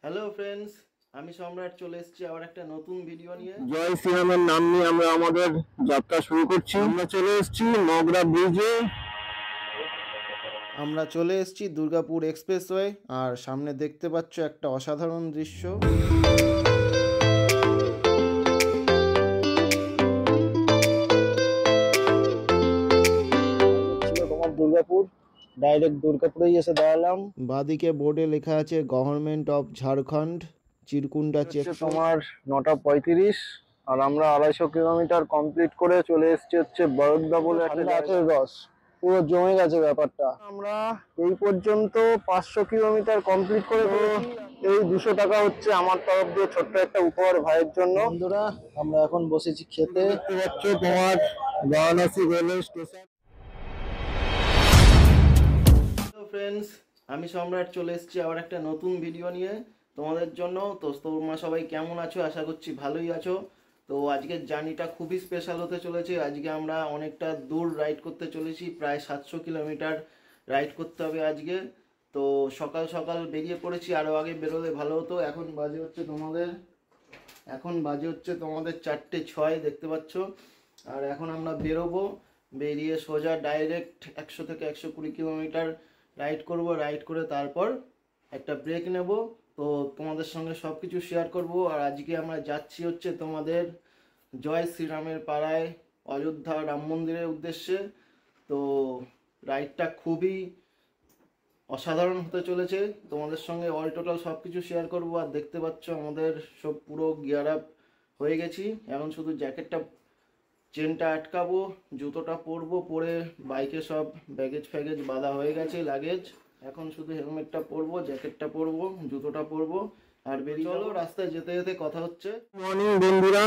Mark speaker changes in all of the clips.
Speaker 1: Hello friends, আমি সম্রাট চলে এসেছি আবার একটা নতুন ভিডিও নিয়ে।
Speaker 2: জয় শ্রীরামের নাম নিয়ে আমরা আমাদের যাত্রা শুরু করছি। আমরা চলে এসেছি মগরা ব্রিজে।
Speaker 1: আমরা চলে এসেছি দুর্গাপুর এক্সপ্রেসওয়ে, আর সামনে দেখতে পাচ্ছ একটা অসাধারণ দৃশ্য।
Speaker 2: তোমার দুর্গাপুর, ডাইরেক্ট দুর্গাপুরেই এসে দাঁড়ালাম।
Speaker 1: বাদিকে বোর্ডে লেখা আছে গভর্নমেন্ট অফ ঝাড়খণ্ড, চিরকুন্ডা চেক।
Speaker 2: তোমার 9:35 আর আমরা 250 কিলোমিটার কমপ্লিট করে চলে এসেছি হচ্ছে বরোদা বলে একটা গাছের রস। পুরো জমে গেছে ব্যাপারটা। আমরা এই পর্যন্ত 500 কিলোমিটার কমপ্লিট করে ফেলেছি। এই 200 টাকা হচ্ছে আমার তরফ দিয়ে ছোট্ট একটা উপহার ভাইয়ের জন্য।
Speaker 1: বন্ধুরা, আমরা এখন বসেছি খেতে।
Speaker 2: দেখতে পাচ্ছ তোমার Varanasi railway station.
Speaker 1: Hello friends, আমি সম্রাট চলে এসেছি আবার একটা নতুন ভিডিও নিয়ে তোমাদের জন্য। তো তোমরা সবাই কেমন আছো? আশা করছি ভালোই আছো। তো আজকের জার্নিটা খুবই স্পেশাল হতে চলেছে। আজকে আমরা অনেকটা দূর রাইড করতে চলেছি, প্রায় 700 কিলোমিটার রাইড করতে হবে আজকে। তো সকাল সকাল বেরিয়ে পড়েছি, আরও আগে বেরোলে ভালো হতো। এখন বাজে হচ্ছে তোমাদের 4:06 দেখতে পাচ্ছ। আর এখন আমরা বেরোবো, বেরিয়ে সোজা ডাইরেক্ট 100 থেকে 120 কিলোমিটার রাইড করব। রাইড করে তারপর একটা ব্রেক নেব। তো তোমাদের সঙ্গে সব কিছু শেয়ার করব। আর আজকে আমরা যাচ্ছি হচ্ছে তোমাদের জয় শ্রীরামের পাড়ায় অযোধ্যা রাম মন্দিরের উদ্দেশ্যে। তো রাইডটা খুবই অসাধারণ হতে চলেছে। তোমাদের সঙ্গে অল টোটাল সব কিছু শেয়ার করব। আর দেখতে পাচ্ছ আমাদের সব পুরো গিয়ার আপ হয়ে গেছি। এখন শুধু জ্যাকেটটা, চেনটা আটকাবো, জুতোটা পরবো, পরে বাইকে সব ব্যাগেজ ফ্যাগেজ বাঁধা হয়ে গেছে, লাগেজ। এখন শুধু হেলমেটটা পরবো, জ্যাকেটটা পরবো, জুতোটা পরবো, আর বেরিয়ে চলো। রাস্তায় যেতে যেতে কথা হচ্ছে।
Speaker 2: মর্নিং বন্ধুরা,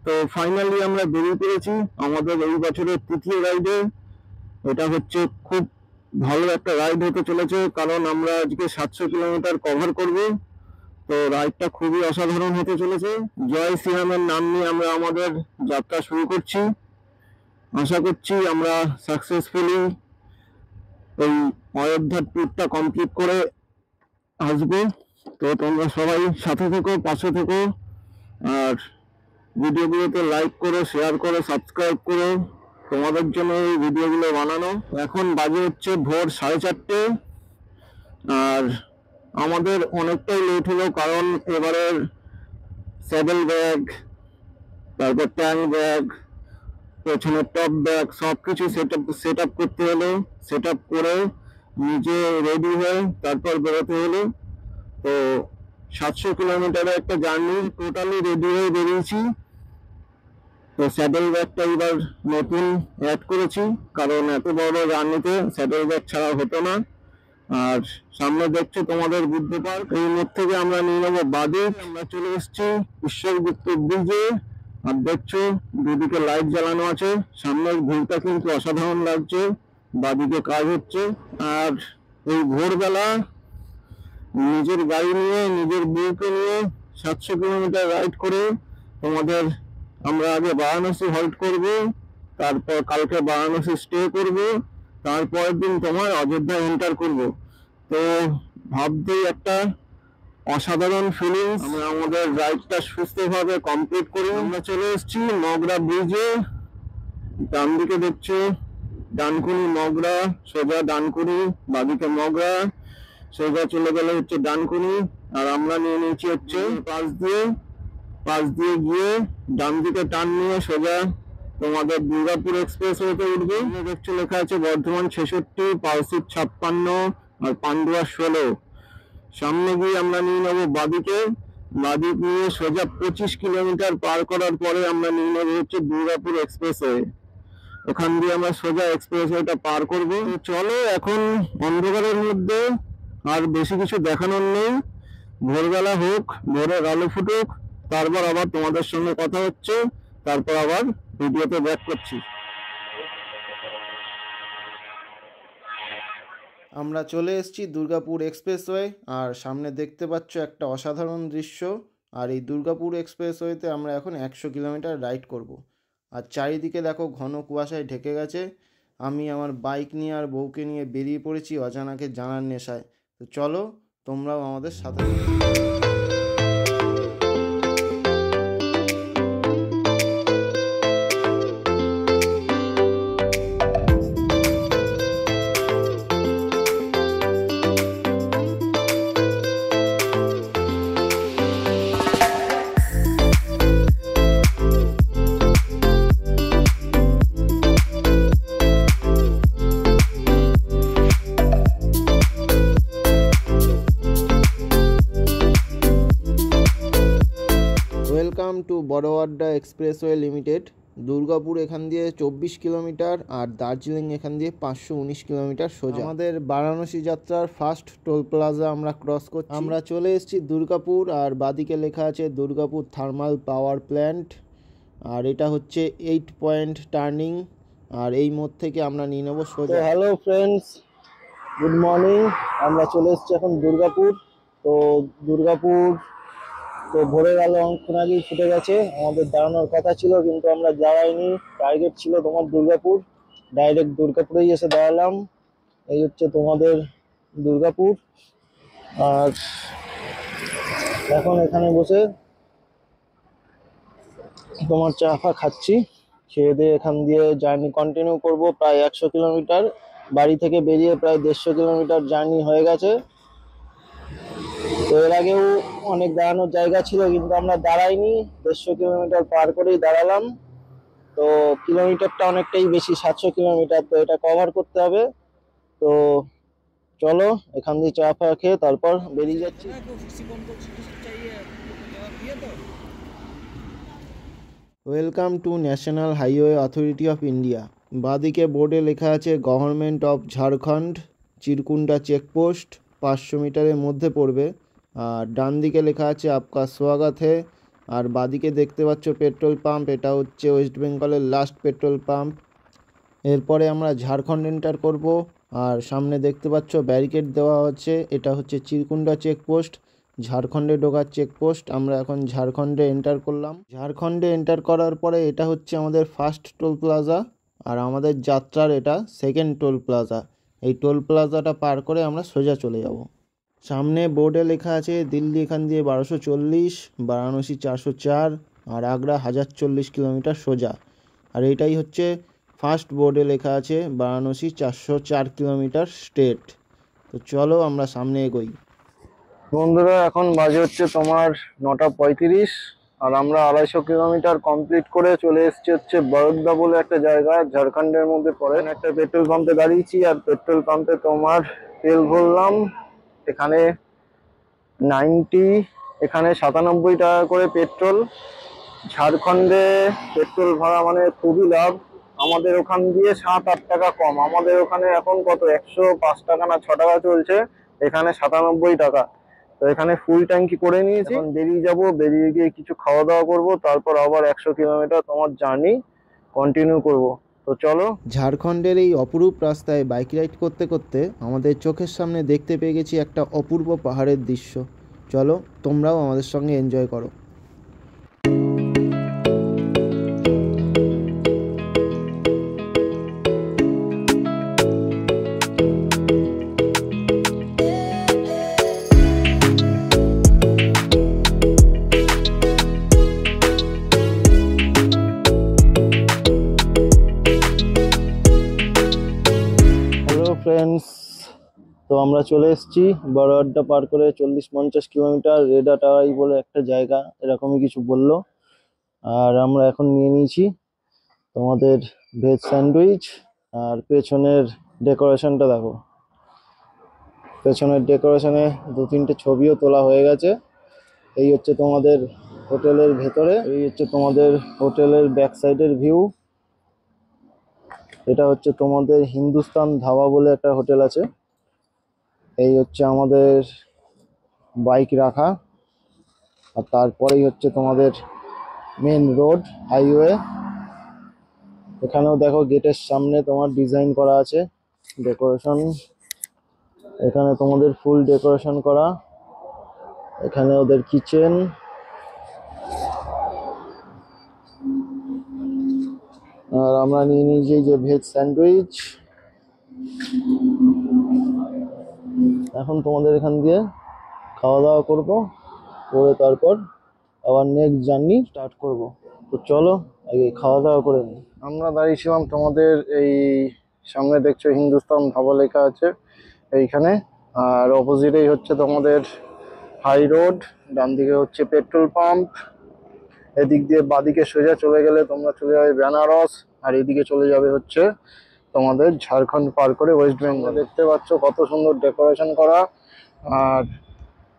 Speaker 2: তো ফাইনালি আমরা বেরিয়ে পড়েছি আমাদের এই বছরের তৃতীয় রাইডে। এটা হচ্ছে খুব ভালো একটা রাইড হতে চলেছে, কারণ আমরা আজকে 700 কিলোমিটার কভার করব। তো রাইডটা খুবই অসাধারণ হতে চলেছে। জয় শ্রীরামের নাম নিয়ে আমরা আমাদের যাত্রা শুরু করছি। আশা করছি আমরা সাকসেসফুলি এই অযোধ্যার ট্যুরটা কমপ্লিট করে আসবো। তো তোমরা সবাই সাথে থেকো, পাশে থেকো, আর ভিডিওগুলোতে লাইক করো, শেয়ার করো, সাবস্ক্রাইব করো। তোমাদের জন্য এই ভিডিওগুলো বানানো। এখন বাজে হচ্ছে ভোর 4:30, আর আমাদের অনেকটাই লেট হলো, কারণ এবারের স্যাডেল ব্যাগ, তারপর ট্যাঙ্ক ব্যাগ, পেছনের টপ ব্যাগ সবকিছু সেট আপ করতে হলো। সেট আপ করে নিজে রেডি হয়ে তারপর বেরোতে হলো। তো 700 কিলোমিটারের একটা জার্নি টোটালি রেডি হয়ে বেরিয়েছি। তো স্যাডেল ব্যাগটা এবার নতুন অ্যাড করেছি, কারণ এত বড় জার্নিতে স্যাডেল ব্যাগ ছাড়া হতো না। আর সামনে দেখছো তোমাদের বুদ্ধ পার্ক, এই মোড় থেকে আমরা নিয়ে নেবো বাদিক। আমরা চলে এসেছি ঈশ্বরগুপ্ত ব্রিজে। আর দেখছো দুদিকে লাইট জ্বালানো আছে, সামনের ভিউটা কিন্তু অসাধারণ লাগছে। বাদিকে কাজ হচ্ছে। আর এই ভোরবেলা নিজের গাড়ি নিয়ে, নিজের বউকে নিয়ে 700 কিলোমিটার রাইড করে তোমাদের আমরা আগে বারাণসী হল্ট করব, তারপর কালকে বারাণসী স্টে করব, তারপরের দিন তোমার অযোধ্যা এন্টার করব। তো ভাবতেই একটা অসাধারণ ফিলিংস। আমরা আমাদের রাইডটা সুস্থভাবে কমপ্লিট করি। আমরা চলে এসেছি মগরা ব্রিজে। ডান দিকে দেখছো ডানকুনি মগরা, সোজা ডানকুনি, বাদিকে মগরা, সোজা চলে গেলে হচ্ছে ডানকুনি। আর আমরা নিয়ে নিয়েছি হচ্ছে পাশ দিয়ে গিয়ে ডান দিকে টান নিয়ে সোজা তোমাদের দুর্গাপুর এক্সপ্রেস ওয়েতে উঠবে। দেখছো লেখা আছে বর্ধমান 66, পালসিট 56 আর পান্ডুয়া 16। সামনে গিয়ে আমরা নিয়ে নেবো বাদিক নিয়ে সোজা 25 কিলোমিটার পার করার পরে আমরা নিয়ে নেবো হচ্ছে দুর্গাপুর এক্সপ্রেসওয়ে। ওখান দিয়ে আমরা সোজা এক্সপ্রেসওয়েটা পার করব। চলো, এখন অন্ধকারের মধ্যে আর বেশি কিছু দেখানোর নেই। ভোরবেলা হোক, ভোরের আলো ফুটুক, তারপর আবার তোমাদের সঙ্গে কথা হচ্ছে, তারপর আবার ভিডিওতে ব্যাক করছি।
Speaker 1: আমরা চলে এসেছি দুর্গাপুর এক্সপ্রেসওয়ে, আর সামনে দেখতে পাচ্ছ একটা অসাধারণ দৃশ্য। আর এই দুর্গাপুর এক্সপ্রেসওয়েতে আমরা এখন 100 কিলোমিটার রাইড করব। আর চারিদিকে দেখো ঘন কুয়াশায় ঢেকে গেছে। আমি আমার বাইক নিয়ে আর বউকে নিয়ে বেরিয়ে পড়েছি অজানাকে জানার নেশায়। তো চলো, তোমরাও আমাদের সাথে। Welcome to Barwadda expressway limited. Durgapur এখান দিয়ে 24 কিলোমিটার আর দার্জিলিং এখান দিয়ে 519 কিলোমিটার সোজা। আমাদের বারাণসী যাত্রার ফার্স্ট টোল প্লাজা আমরা ক্রস করছি। আমরা চলে এসেছি দুর্গাপুর, আর বাদিকে লেখা আছে দুর্গাপুর থার্মাল পাওয়ার প্ল্যান্ট। আর এটা হচ্ছে 8 পয়েন্ট টার্নিং, আর এই মোড় থেকে আমরা নিয়ে নেবো সোজা। Hello friends, good morning. আমরা চলে এসেছি এখন দুর্গাপুর। তো দুর্গাপুর তো ভোরে গেল, অনেকক্ষণ আগেই ছুটে গেছে। আমাদের দাঁড়ানোর কথা ছিল কিন্তু আমরা দাঁড়াইনি, টার্গেট ছিল তোমার দুর্গাপুর। ডাইরেক্ট দুর্গাপুরেই এসে দাঁড়ালাম। এই হচ্ছে তোমাদের দুর্গাপুর। আর এখন এখানে বসে তোমার চা ফা খাচ্ছি। খেয়ে দিয়ে এখান দিয়ে জার্নি কন্টিনিউ করব প্রায় 100 কিলোমিটার। বাড়ি থেকে বেরিয়ে প্রায় 150 কিলোমিটার জার্নি হয়ে গেছে। তো এর আগেও অনেক দাঁড়ানোর জায়গা ছিল কিন্তু আমরা দাঁড়াইনি, 150 কিলোমিটার পার করেই দাঁড়ালাম। তো কিলোমিটারটা অনেকটাই বেশি, 700 কিলোমিটার, তো এটা কভার করতে হবে। তো চলো এখান দিয়ে চা ফা খেয়ে তারপর বেরিয়ে যাচ্ছি। Welcome to national highway authority of India. বাঁদিকে বোর্ডে লেখা আছে গভর্নমেন্ট অফ ঝাড়খণ্ড, চিরকুন্ডা চেকপোস্ট 500 মিটারের মধ্যে পড়বে। আর ডান দিকে লেখা আছে আপকা স্বাগত হে। আর বাঁদিকে দেখতে পাচ্ছ পেট্রোল পাম্প, এটা হচ্ছে ওয়েস্ট বেঙ্গলের লাস্ট পেট্রোল পাম্প। এরপরে আমরা ঝাড়খণ্ড এন্টার করব। আর সামনে দেখতে পাচ্ছ ব্যারিকেড দেওয়া হচ্ছে, এটা হচ্ছে চিরকুন্ডা চেকপোস্ট, ঝাড়খণ্ডে ঢোকার চেকপোস্ট। আমরা এখন ঝাড়খণ্ডে এন্টার করলাম। ঝাড়খণ্ডে এন্টার করার পরে এটা হচ্ছে আমাদের ফার্স্ট টোল প্লাজা, আর আমাদের যাত্রার এটা সেকেন্ড টোল প্লাজা। এই টোল প্লাজাটা পার করে আমরা সোজা চলে যাব। সামনে বোর্ডে লেখা আছে দিল্লি এখান দিয়ে 1240, বারাণসী 404, আর আগ্রা 1040 কিলোমিটার সোজা। আর এইটাই হচ্ছে ফার্স্ট বোর্ডে লেখা আছে বারাণসী 404 কিলোমিটার স্ট্রেট। তো চলো আমরা সামনে এগোই। বন্ধুরা এখন বাজে হচ্ছে তোমার 9:35, আর আমরা 250 কিলোমিটার কমপ্লিট করে চলে এসেছি হচ্ছে বরোদা বলে একটা জায়গা, ঝাড়খণ্ডের মধ্যে পড়ে। একটা পেট্রোল পাম্পে দাঁড়িয়েছি, আর পেট্রোল পাম্পে তোমার তেল ভরলাম। এখানে 97 টাকা করে পেট্রোল। ঝাড়খণ্ডে পেট্রোল ভরা মানে খুবই লাভ। আমাদের ওখান দিয়ে 7-8 টাকা কম। আমাদের ওখানে এখন কত 105 টাকা না 6 টাকা চলছে, এখানে 97 টাকা। তো এখানে ফুল ট্যাঙ্কি করে নিয়েছি। এখন বেরিয়ে যাব, বেরিয়ে গিয়ে কিছু খাওয়া দাওয়া করব, তারপর আবার 100 কিলোমিটার তোমার জার্নি কন্টিনিউ করব। তো চলো। ঝাড়খণ্ডের এই অপরূপ রাস্তায় বাইক রাইড করতে করতে আমাদের চোখের সামনে দেখতে পেয়ে গেছি একটা অপূর্ব পাহাড়ের দৃশ্য। চলো তোমরাও আমাদের সঙ্গে এনজয় করো। ফ্রেন্ডস, তো আমরা চলে এসেছি বড়ওয়াড্ডা পার করে 40-50 কিলোমিটার, রেডাটাই বলে একটা জায়গা, এরকমই কিছু বললো। আর আমরা এখন নিয়ে নিয়েছি তোমাদের ভেজ স্যান্ডউইচ। আর পেছনের ডেকোরেশনটা দেখো, পেছনের ডেকোরেশনে 2-3টে ছবিও তোলা হয়ে গেছে। এই হচ্ছে তোমাদের হোটেলের ভেতরে, এই হচ্ছে তোমাদের হোটেলের ব্যাক সাইডের ভিউ। এটা হচ্ছে তোমাদের হিন্দুস্তান ধাবা বলে একটা হোটেল আছে। এই হচ্ছে আমাদের বাইক রাখা, আর তারপরেই হচ্ছে তোমাদের মেন রোড হাইওয়ে। এখানেও দেখো গেটের সামনে তোমার ডিজাইন করা আছে ডেকোরেশন, এখানে তোমাদের ফুল ডেকোরেশন করা। এখানে ওদের কিচেন। আর আমরা নিয়ে নিয়েছি যে ভেজ স্যান্ডউইচ। এখন তোমাদের এখান দিয়ে খাওয়া দাওয়া করবো, করে তারপর আবার নেক্সট জার্নি স্টার্ট করব। তো চলো আগে খাওয়া দাওয়া করে নিই। আমরা দাঁড়িয়েছিলাম তোমাদের এই সামনে, দেখছো হিন্দুস্তান ধাবা লেখা আছে এইখানে। আর অপোজিটেই হচ্ছে তোমাদের হাই রোড, ডান দিকে হচ্ছে পেট্রোল পাম্প। এদিক দিয়ে বাদিকে সোজা চলে গেলে তোমরা চলে যাবে বেনারস, আর এদিকে চলে যাবে হচ্ছে তোমাদের ঝাড়খণ্ড পার করে ওয়েস্ট বেঙ্গল। দেখতে পাচ্ছ কত সুন্দর ডেকোরেশন করা। আর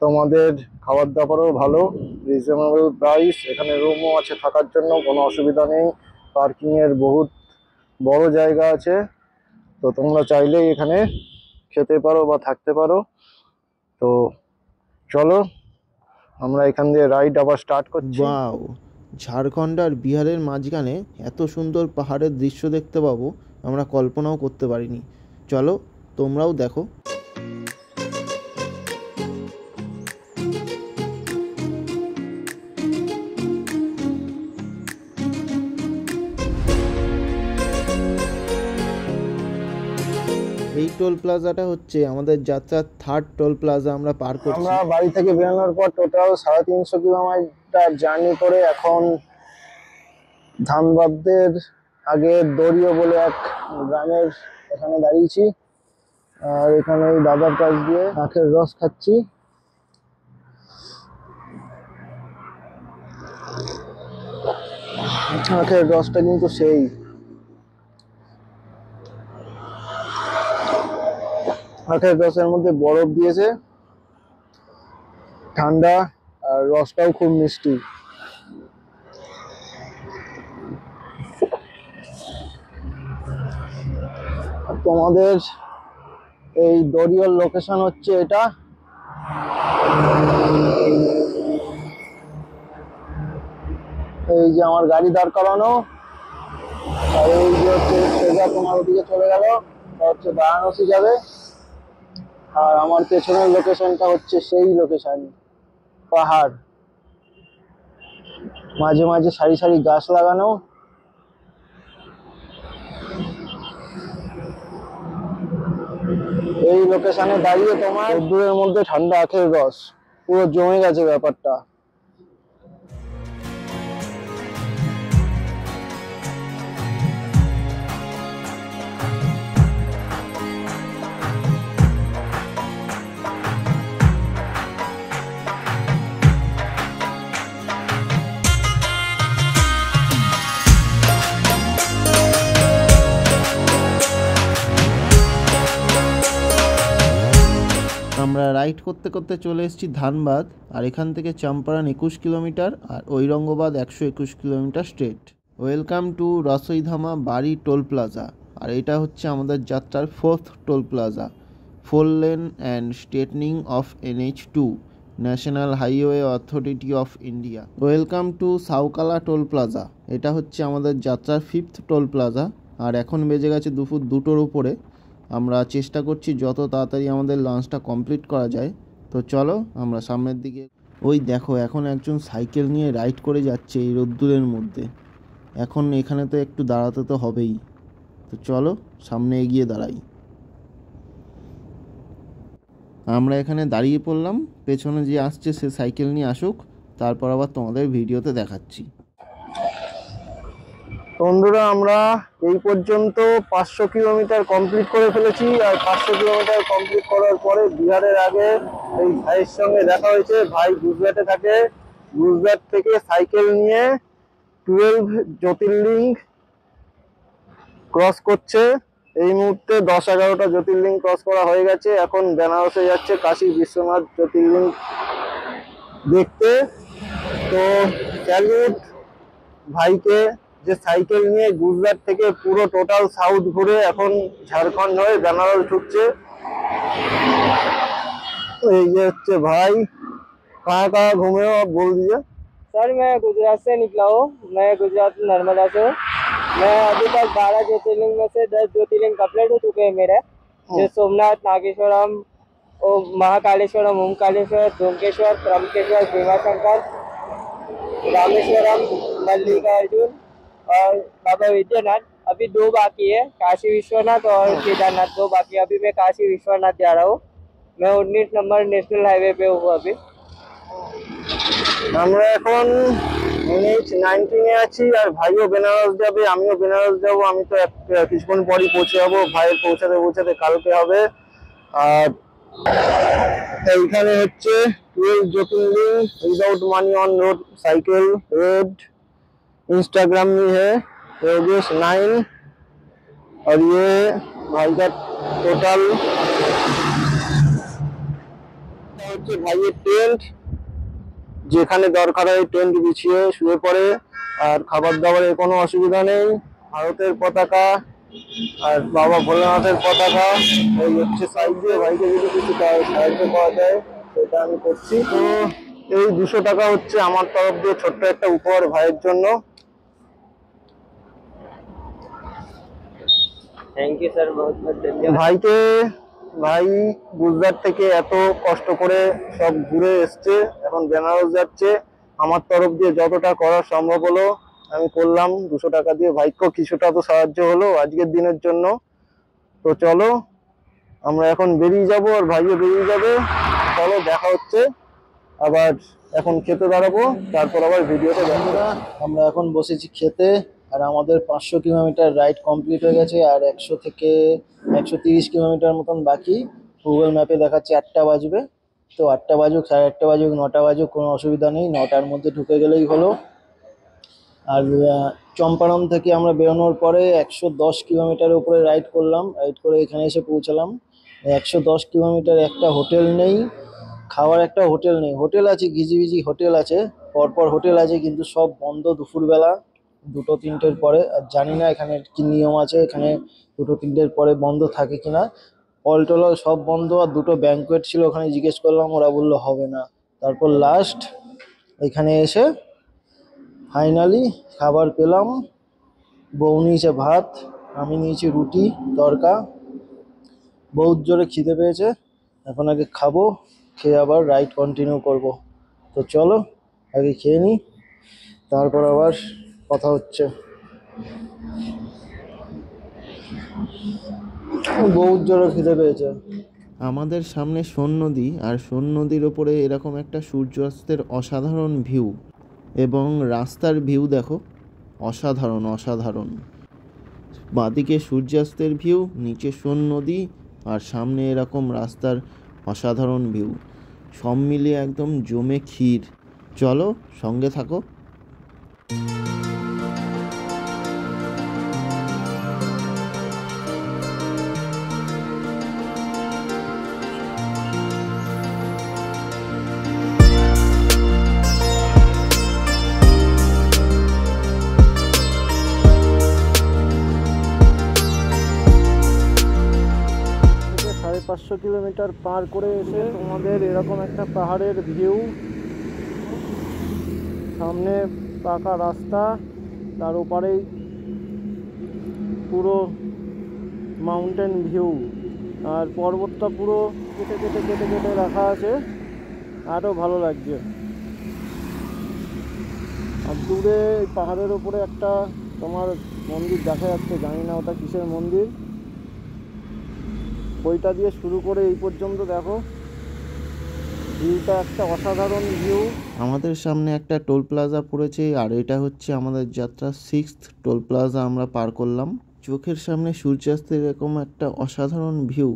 Speaker 2: তোমাদের খাবার দাবারও ভালো, রিজনেবল প্রাইস। এখানে রুমও আছে থাকার জন্য, কোনো অসুবিধা নেই। পার্কিং এর বহুত বড় জায়গা আছে, তো তোমরা চাইলেই এখানে খেতে পারো বা থাকতে পারো। তো চলো আমরা এখান দিয়ে রাইড আবার স্টার্ট করছি।
Speaker 1: ওয়াও, ঝাড়খণ্ড আর বিহারের মাঝখানে এত সুন্দর পাহাড়ের দৃশ্য দেখতে পাবো আমরা কল্পনাও করতে পারিনি। চলো তোমরাও দেখো। এই টোল প্লাজাটা হচ্ছে আমাদের যাত্রার থার্ড টোল প্লাজা আমরা পার করছি।
Speaker 2: আমরা বাড়ি থেকে বেরোনোর পর টোটাল 350 কিলোমিটার জার্নি করে এখন ধানবাদের আগে দড়িও বলে এক গ্রামের এখানে দাঁড়িয়েছি। আর এখানে ওই দাদার কাছ দিয়ে আখের রস খাচ্ছি। আখের রসটা কিন্তু সেই আখের রসের মধ্যে বরফ দিয়েছে, ঠান্ডা, আর রসটাও খুব মিষ্টি। তোমাদের এই দড়িয়ার লোকেশন হচ্ছে এটা। এই যে আমার গাড়ি দাঁড় করানো, আর এই যে হচ্ছে সোজা তোমার ওদিকে চলে গেল, হচ্ছে বারাণসী যাবে। আর আমার পেছনের লোকেশনটা হচ্ছে সেই লোকেশন, পাহাড়, মাঝে মাঝে সারি সারি গাছ লাগানো। এই লোকেশনে দাঁড়িয়ে তোমার রোদ্দুরের মধ্যে ঠান্ডা আখের রস পুরো জমে গেছে ব্যাপারটা।
Speaker 1: আমরা রাইড করতে করতে চলে এসেছি ধানবাদ, আর এখান থেকে চম্পারণ 21 কিলোমিটার আর Aurangabad 121 kilometre straight. Welcome to Rasoidhama Barhi toll plaza. আর এটা হচ্ছে আমাদের যাত্রার 4th toll plaza, 4 lane and straightening of NH2 national highway authority of India. Welcome to Saukala toll plaza. এটা হচ্ছে আমাদের যাত্রার 5th টোল প্লাজা। আর এখন বেজে গেছে দুপুর 2টোর উপরে। আমরা চেষ্টা করছি যত তাড়াতাড়ি আমাদের লঞ্চটা কমপ্লিট করা যায়। তো চলো আমরা সামনের দিকে। ওই দেখো, এখন একজন সাইকেল নিয়ে রাইড করে যাচ্ছে এই রোদ্দুরের মধ্যে। এখন এখানে তো একটু দাঁড়াতে তো হবেই, তো চলো সামনে এগিয়ে দাঁড়াই। আমরা এখানে দাঁড়িয়ে পড়লাম, পেছনে যে আসছে সে সাইকেল নিয়ে আসুক, তারপর আবার তোমাদের ভিডিওতে দেখাচ্ছি।
Speaker 2: বন্ধুরা, আমরা এই পর্যন্ত 500 কিলোমিটার কমপ্লিট করে ফেলেছি। আর 500 কিলোমিটার কমপ্লিট করার পরে বিহারের আগে এই ভাইয়ের সঙ্গে দেখা হয়েছে। ভাই গুজরাটে থাকে, গুজরাট থেকে সাইকেল নিয়ে 12 জ্যোতির্লিঙ্গ ক্রস করছে। এই মুহূর্তে 10-11টা জ্যোতির্লিঙ্গ ক্রস করা হয়ে গেছে। এখন বেনারসে যাচ্ছে কাশী বিশ্বনাথ জ্যোতির্লিঙ্গ দেখতে। তো স্যালুট ভাইকে, যে সাইকেল নিয়ে গুজরাট থেকে পুরো টোটাল সাউথ ঘুরে এখন ঝাড়খণ্ড হয়ে বেনারস ঢুকছে। এই যে হচ্ছে ভাই, कहाँ कहाँ घूमे हो आप बोल दीजिए।
Speaker 3: सर मैं गुजरात से निकला हूँ। मैं गुजरात नर्मदा से हूँ। मैं अभी तक 12 ज्योतिर्लिंग में से 10 ज्योतिर्लिंग कंप्लीट हो चुके हैं मेरे, जो सोमनाथ, नागेश्वरम, महाकालेश्वरम, ओमकालेश्वर, धूमकेश्वर, त्रंबकेश्वर, भीमाशंकर, रामेश्वरम, मल्लिकार्जुन और बाबा विद्यानाथ। अभी 2 बाकी है, काशी विश्वनाथ और केदारनाथ 2 बाकी है। अभी मैं काशी विश्वनाथ जा रहा हूँ। मैं 19 नंबर नेशनल हाईवे पे हूँ अभी।
Speaker 2: আমরা এখন NH-19 এ আছি, আর ভাইও বেনারস যাবে, আমিও বেনারস যাব। আমি তো কিছুক্ষণ পরই পৌঁছে যাবো, ভাইয়ের পৌঁছাতে পৌঁছাতে কালকে হবে। আর এইখানে হচ্ছে 12 jyotirlinga without money on road cycle ride Instagram में है योगेश 9। और ये भाई का टोटल হচ্ছে ভাইয়ের টেন্ট, যেখানে দরকার হয় টেন্ট বিছিয়ে শুয়ে পড়ে। আর খাবার দাবারের কোনো অসুবিধা নেই। ভারতের পতাকা আর বাবা ভোলেনাথের পতাকা এই হচ্ছে সাইড দিয়ে। ভাইকে যদি কিছু সাহায্য করা যায় সেটা আমি করছি। তো এই 200 টাকা হচ্ছে আমার তরফ দিয়ে ছোট্ট একটা উপহার ভাইয়ের জন্য।
Speaker 3: थैंक यू सर, बहुत बहुत धन्यवाद।
Speaker 2: ভাইকে, ভাই গুজরাট থেকে এত কষ্ট করে সব ঘুরে এসছে, এখন বেনারস যাচ্ছে। আমার তরফ দিয়ে যতটা করা সম্ভব হলো আমি করলাম। 200 টাকা দিয়ে ভাইকেও কিছুটা তো সাহায্য হলো আজকের দিনের জন্য। তো চলো আমরা এখন বেরিয়ে যাব আর ভাইও বেরিয়ে যাবে। চলো দেখা হচ্ছে আবার, এখন খেতে দাঁড়াবো, তারপর আবার ভিডিওতে দেখো।
Speaker 1: আমরা এখন বসেছি খেতে, আর আমাদের 500 কিলোমিটার রাইড কমপ্লিট হয়ে গেছে, আর 100 থেকে 130 কিলোমিটার মতন বাকি। গুগল ম্যাপে দেখাচ্ছে 8টা বাজবে। তো 8টা বাজুক, 8:30 বাজুক, 9টা বাজুক, কোনো অসুবিধা নেই, 9টার মধ্যে ঢুকে গেলেই হলো। আর চম্পারণ থেকে আমরা বেরোনোর পরে 110 কিলোমিটারের উপরে রাইড করলাম। রাইড করে এখানে এসে পৌঁছালাম। 110 কিলোমিটার একটা হোটেল নেই, খাওয়ার একটা হোটেল নেই। হোটেল আছে, ঘিজিবিজি হোটেল আছে, পরপর হোটেল আছে, কিন্তু সব বন্ধ দুপুরবেলা 2-3টের পরে। আর জানি না এখানে কি নিয়ম আছে, এখানে 2-3টের পরে বন্ধ থাকে কিনা। অলটল সব বন্ধ। আর 2টো ব্যাঙ্কোয়েট ছিল, ওখানে জিজ্ঞেস করলাম, ওরা বললো হবে না। তারপর লাস্ট এখানে এসে ফাইনালি খাবার পেলাম। বউ নিয়েছে ভাত, আমি নিয়েছি রুটি তড়কা। বহুত জোরে খিদে পেয়েছে, এখন আগে খাবো, খেয়ে আবার রাইড কন্টিনিউ করব। তো চলো আগে খেয়ে নিই, তারপর আবার কথা হচ্ছে। বহুত জোরে খিদে পেয়েছে।
Speaker 4: আমাদের সামনে সোন নদী, আর সোন নদীর ওপরে এরকম একটা সূর্যাস্তের অসাধারণ ভিউ, এবং রাস্তার ভিউ দেখো, অসাধারণ অসাধারণ। বাঁদিকে সূর্যাস্তের ভিউ, নিচে সোন নদী, আর সামনে এরকম রাস্তার অসাধারণ ভিউ, সব মিলিয়ে একদম জমে ক্ষীর। চলো সঙ্গে থাকো।
Speaker 1: থেকে 550 কিলোমিটার পার করে এসে তোমাদের এরকম একটা পাহাড়ের ভিউ, সামনে পাকা রাস্তা, তার ওপারেই পুরো মাউন্টেন ভিউ, আর পর্বতটা পুরো কেটে কেটে কেটে কেটে রাখা আছে, আরও ভালো লাগছে। আর দূরে পাহাড়ের ওপরে একটা তোমার মন্দির দেখা যাচ্ছে, জানি না ওটা কিসের মন্দির। ওইটা দিয়ে শুরু করে এই পর্যন্ত দেখো, ভিউটা একটা অসাধারণ ভিউ।
Speaker 4: আমাদের সামনে একটা টোল প্লাজা পড়েছে, আর এটা হচ্ছে আমাদের যাত্রা 6th টোল প্লাজা আমরা পার করলাম। চোখের সামনে সূর্যাস্তের এরকম একটা অসাধারণ ভিউ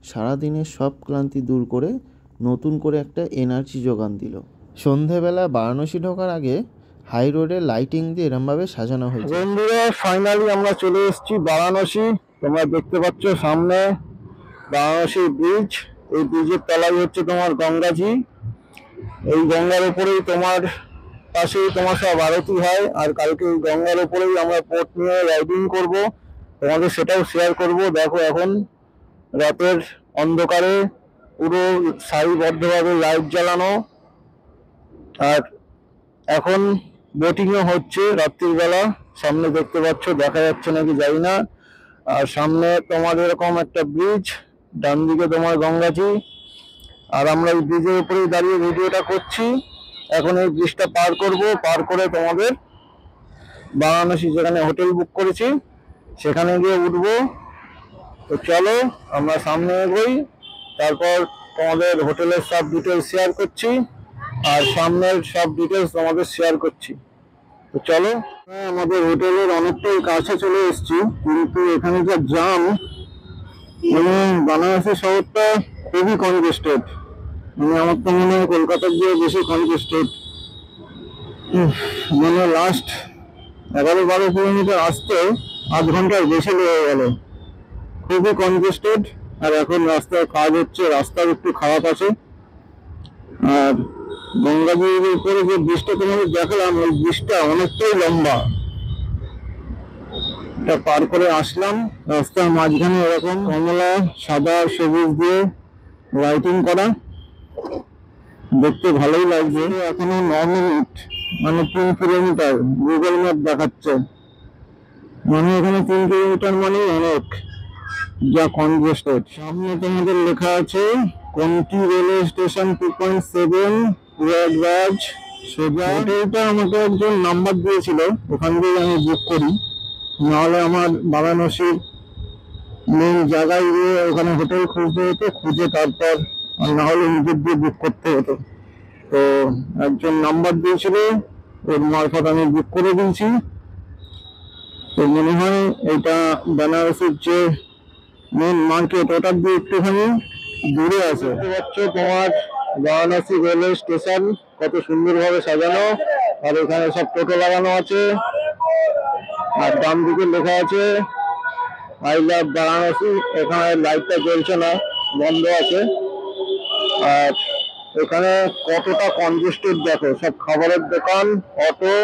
Speaker 4: সারাদিনের সব ক্লান্তি দূর করে নতুন করে একটা এনার্জি যোগান দিল। সন্ধেবেলা বারাণসী ঢোকার আগে হাই রোডে লাইটিং দিয়ে এরমভাবে সাজানো হয়েছে।
Speaker 2: বন্ধুরা ফাইনালি আমরা চলে এসেছি বারাণসী। তোমরা দেখতে পাচ্ছ সামনে বারাণসী ব্রিজ। এই ব্রিজের তলায় হচ্ছে তোমার গঙ্গাজি। এই গঙ্গার উপরেই তোমার পাশেই তোমার সব আরতি হয়। আর কালকে এই গঙ্গার উপরেই আমরা বোট নিয়ে রাইডিং করব, তোমাদের সেটাও শেয়ার করব। দেখো এখন রাতের অন্ধকারে পুরো সারিবদ্ধভাবে লাইট জ্বালানো, আর এখন বোটিংও হচ্ছে রাত্রির বেলা। সামনে দেখতে পাচ্ছ, দেখা যাচ্ছে নাকি জানি না। আর সামনে তোমার এরকম একটা ব্রিজ, ডান দিকে তোমার গঙ্গাজি, আর আমরা এই ব্রিজের উপরেই দাঁড়িয়ে ভিডিওটা করছি। এখন এই ব্রিজটা পার করব, পার করে তোমাদের বারাণসী যেখানে হোটেল বুক করেছি সেখানে গিয়ে উঠবো। তো চলো আমরা সামনে এগোই, তারপর তোমাদের হোটেলের সব ডিটেলস শেয়ার করছি, আর সামনের সব ডিটেলস তোমাদের শেয়ার করছি। তো চলো। আমাদের হোটেলের অনেকটাই কাছে চলে এসেছি, কিন্তু এখানে যা জ্যাম, মানে বারাণসী শহরটা খুবই কনজেস্টেড। মানে আমার তো মনে হয় কলকাতার গিয়ে বেশি কনজেস্টেড। মানে লাস্ট 11-12 কিলোমিটার আসতে 8 ঘন্টার বেশি লেগে গেল, খুবই কনজেস্টেড। আর এখন রাস্তায় কাজ হচ্ছে, রাস্তার একটু খারাপ আছে। আর গঙ্গাজির উপরে যে ব্রিজটা তোমাদের দেখালাম, ওই ব্রিজটা অনেকটাই লম্বা। এটা পার করে আসলাম, রাস্তার মাঝখানে এরকম কমলা সাদা সবুজ দিয়ে লাইটিং করা, দেখতে ভালোই লাগছে। এখনো 9 মিনিট, মানে 3 কিলোমিটার গুগল ম্যাপ দেখাচ্ছে। মানে এখানে 3 কিলোমিটার মানে অনেক, যা কনজেস্টেড। সামনে তোমাদের লেখা আছে কোনটি রেলওয়ে স্টেশন 2.7 প্রয়াগরাজ সোজা। হোটেলটা আমাকে একজন নাম্বার দিয়েছিল, ওখান থেকে আমি বুক করি, নাহলে আমার বারাণসীর মেন জায়গায় গিয়ে ওখানে হোটেল খুঁজতে হতো, খুঁজে তারপর না হলে নিজের দিয়ে বুক করতে হতো। তো একজন নাম্বার দিয়েছিল, ওর মারফত আমি বুক করে দিয়েছি। তো মনে হয় এটা বেনারসির যে মেন মার্কেট, ওটার দিয়ে একটুখানি দূরে আছে। দেখতে পাচ্ছ তোমার বারাণসী রেলওয়ে স্টেশন কত সুন্দরভাবে সাজানো, আর এখানে সব টোটো লাগানো আছে, আর ডান দিকে লেখা আছে আই লাভ বারাণসী। এখানে লাইটটা জ্বলছে না, বন্ধ আছে। আর এখানে কতটা কনজেস্টেড দেখো, সব খাবারের দোকান, অটো,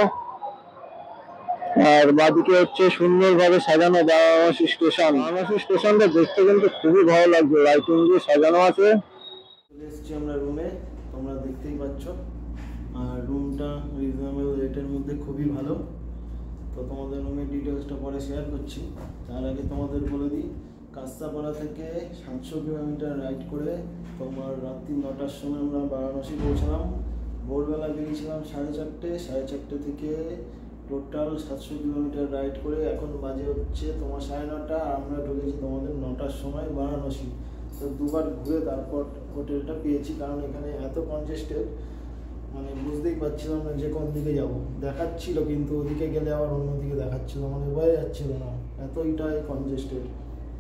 Speaker 2: আর বাদিকে হচ্ছে সুন্দরভাবে সাজানো বারাণসী স্টেশন। বারাণসী স্টেশনটা দেখতে কিন্তু খুবই ভালো লাগছে, লাইটিং দিয়ে সাজানো আছে।
Speaker 1: চলে এসেছি আমরা রুমে, তোমরা দেখতেই পাচ্ছ। আর রুমটা রিজনেবল রেটের মধ্যে খুবই ভালো। তো তোমাদের রুমের ডিটেলসটা পরে শেয়ার করছি। তার আগে তোমাদের বলে দিই, কাস্তাপাড়া থেকে 700 কিলোমিটার রাইড করে তোমার রাত্রি 9টার সময় আমরা বারাণসী পৌঁছালাম। ভোরবেলা বেরিয়েছিলাম 4:30 থেকে টোটাল 700 কিলোমিটার রাইড করে এখন বাজে হচ্ছে তোমার 9:30। আমরা ঢুকেছি তোমাদের 9টার সময় বারাণসী। তো দুবার ঘুরে তারপর হোটেলটা পেয়েছি, কারণ এখানে এত কনজেস্টেড, মানে বুঝতেই পারছিলাম না যে কোন দিকে যাব। দেখাচ্ছিল কিন্তু ওদিকে গেলে আবার অন্যদিকে দেখাচ্ছিল, মানে বোঝা যাচ্ছিল না, এতটাই কনজেস্টেড।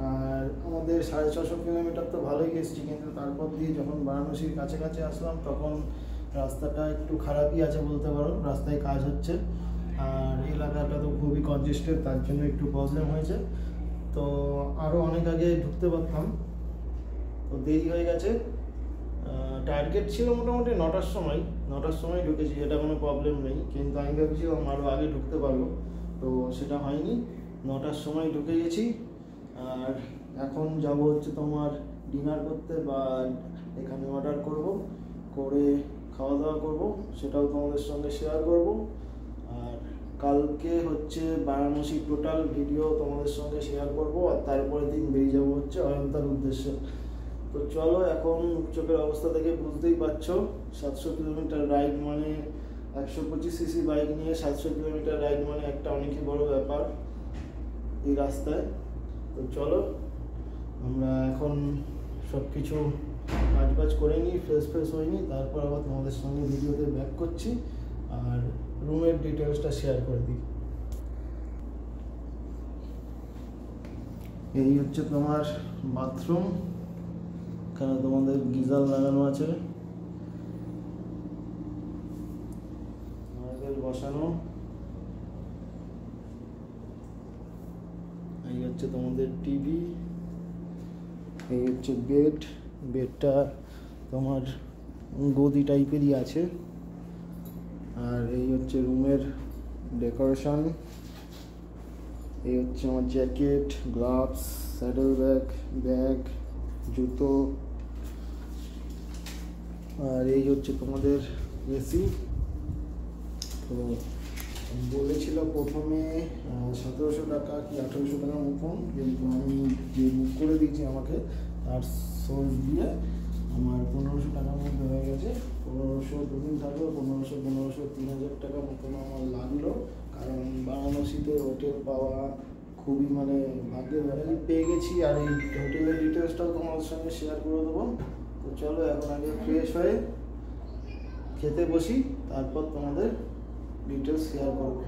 Speaker 1: আর আমাদের 650 কিলোমিটার তো ভালোই এসেছি, কিন্তু তারপর দিয়ে যখন বারাণসীর কাছাকাছি আসলাম তখন রাস্তাটা একটু খারাপই আছে বলতে পারো, রাস্তায় কাজ হচ্ছে। আর এলাকাটা তো খুবই কনজেস্টেড, তার জন্য একটু প্রবলেম হয়েছে। তো আরও অনেক আগে ঢুকতে পারতাম, তো দেরি হয়ে গেছে। টার্গেট ছিল মোটামুটি 9টার সময় ঢুকেছি, এটা কোনো প্রবলেম নেই, কিন্তু আমি ভেবেছিলাম আরও আগে ঢুকতে পারবো, তো সেটা হয়নি। 9টার সময় ঢুকে গেছি। আর এখন যাব হচ্ছে তোমার ডিনার করতে, বা এখানে অর্ডার করে খাওয়া দাওয়া করব, সেটাও তোমাদের সঙ্গে শেয়ার করব। আর কালকে হচ্ছে বারাণসী টোটাল ভিডিও তোমাদের সঙ্গে শেয়ার করব, আর তারপরের দিন বেরিয়ে যাবো হচ্ছে অয়ন্তার উদ্দেশ্যে। তো চলো, এখন চোখের অবস্থা থেকে বুঝতেই পারছো 700 কিলোমিটার রাইড মানে 125 সিসি বাইক নিয়ে 700 কিলোমিটার রাইড মানে একটা অনেকই বড় ব্যাপার এই রাস্তায়। তো চলো, আমরা এখন সব কিছু কাজ করে নিই, ফ্রেশ হয়ে নিই, তারপর আবার তোমাদের সঙ্গে ভিডিওতে ব্যাক করছি আর রুমের ডিটেলসটা শেয়ার করে দিই। এই হচ্ছে তোমার বাথরুম, এখানে তোমাদের গিজার লাগানো আছে, মার্বেল বসানো। এই হচ্ছে তোমাদের টিভি, এই হচ্ছে বেডটা তোমার গদি টাইপেরই আছে। আর এই হচ্ছে রুমের ডেকোরেশন। এই হচ্ছে আমার জ্যাকেট, গ্লাভস, স্যাডেল ব্যাগ, জুতো। আর এই হচ্ছে তোমাদের এসি। তো বলেছিল প্রথমে 1700 টাকা কি 1800 টাকার মতন, কিন্তু আমি যে বুক করে দিয়েছি আমাকে তার সোর্স দিয়ে আমার 1500 টাকার মধ্যে হয়ে গেছে। 1500 দুদিন থাকবে, 1500 3000 টাকা মতন আমার লাগলো, কারণ বারাণসীতে হোটেল পাওয়া খুবই মানে ভাগ্যের ব্যাপার। পেয়ে গেছি, আর এই হোটেলের ডিটেলসটাও তোমাদের সঙ্গে শেয়ার করে দেবো। তো চলো, এখন আগে ফ্রেশ হয়ে খেতে বসি, তারপর তোমাদের ডিটেলস শেয়ার করবো।